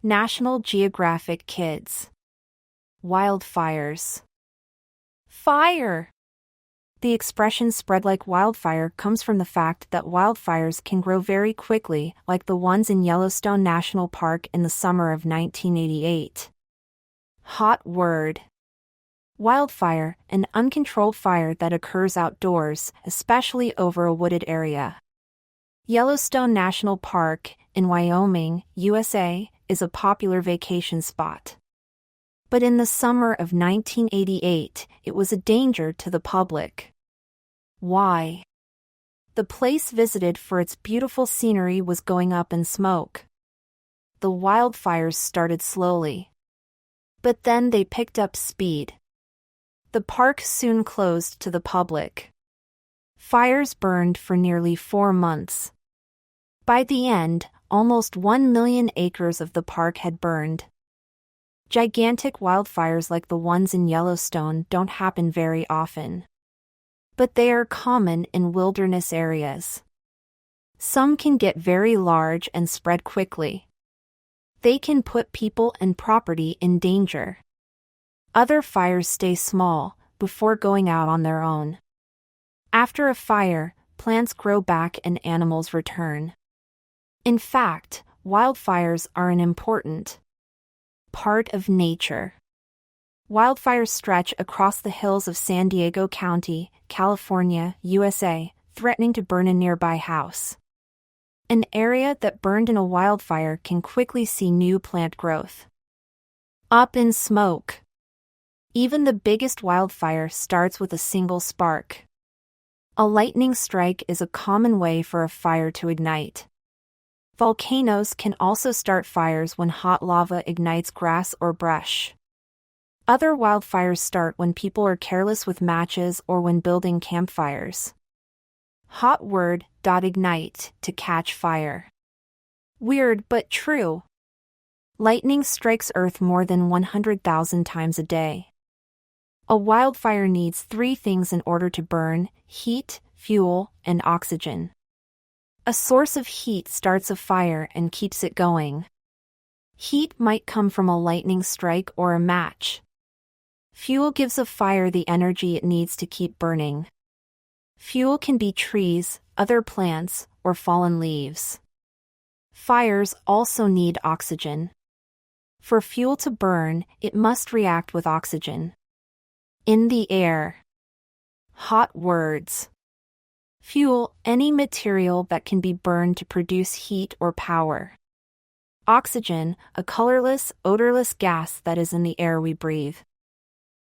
National Geographic Kids. Wildfires. Fire! The expression spread like wildfire comes from the fact that wildfires can grow very quickly, like the ones in Yellowstone National Park in the summer of 1988. Hot word. Wildfire, an uncontrolled fire that occurs outdoors, especially over a wooded area. Yellowstone National Park, in Wyoming, USA, is a popular vacation spot. But in the summer of 1988, it was a danger to the public. Why? The place visited for its beautiful scenery was going up in smoke. The wildfires started slowly. But then they picked up speed. The park soon closed to the public. Fires burned for nearly 4 months. By the end, almost 1 million acres of the park had burned. Gigantic wildfires like the ones in Yellowstone don't happen very often. But they are common in wilderness areas. Some can get very large and spread quickly. They can put people and property in danger. Other fires stay small, before going out on their own. After a fire, plants grow back and animals return. In fact, wildfires are an important part of nature. Wildfires stretch across the hills of San Diego County, California, USA, threatening to burn a nearby house. An area that burned in a wildfire can quickly see new plant growth. Up in smoke. Even the biggest wildfire starts with a single spark. A lightning strike is a common way for a fire to ignite. Volcanoes can also start fires when hot lava ignites grass or brush. Other wildfires start when people are careless with matches or when building campfires. Hot word, ignite, to catch fire. Weird but true. Lightning strikes Earth more than 100,000 times a day. A wildfire needs 3 things in order to burn: heat, fuel, and oxygen. A source of heat starts a fire and keeps it going. Heat might come from a lightning strike or a match. Fuel gives a fire the energy it needs to keep burning. Fuel can be trees, other plants, or fallen leaves. Fires also need oxygen. For fuel to burn, it must react with oxygen. In the air. Hot words. Fuel, any material that can be burned to produce heat or power. Oxygen, a colorless, odorless gas that is in the air we breathe.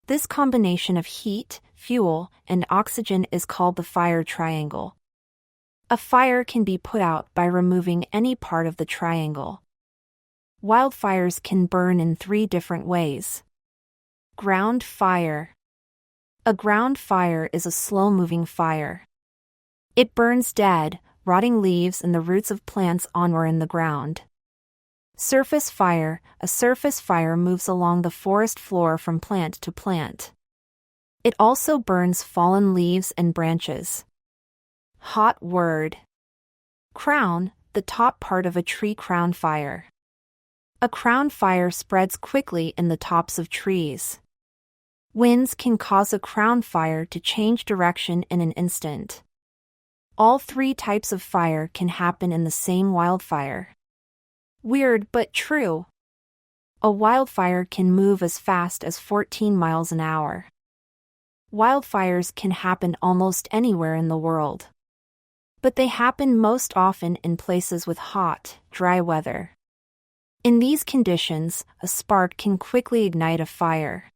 This combination of heat, fuel, and oxygen is called the fire triangle. A fire can be put out by removing any part of the triangle. Wildfires can burn in 3 different ways. Ground fire. A ground fire is a slow-moving fire. It burns dead, rotting leaves and the roots of plants on or in the ground. Surface fire. A surface fire moves along the forest floor from plant to plant. It also burns fallen leaves and branches. Hot word. Crown, the top part of a tree crown fire. A crown fire spreads quickly in the tops of trees. Winds can cause a crown fire to change direction in an instant. All 3 types of fire can happen in the same wildfire. Weird but true. A wildfire can move as fast as 14 miles an hour. Wildfires can happen almost anywhere in the world. But they happen most often in places with hot, dry weather. In these conditions, a spark can quickly ignite a fire.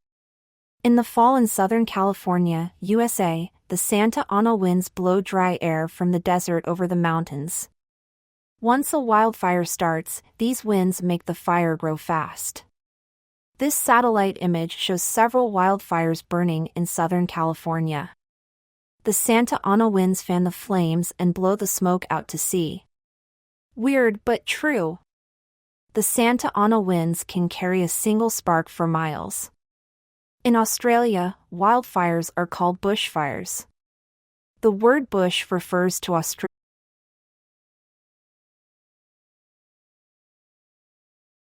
In the fall in Southern California, USA, the Santa Ana winds blow dry air from the desert over the mountains. Once a wildfire starts, these winds make the fire grow fast. This satellite image shows several wildfires burning in Southern California. The Santa Ana winds fan the flames and blow the smoke out to sea. Weird but true. The Santa Ana winds can carry a single spark for miles. In Australia, wildfires are called bushfires. The word bush refers to Australia.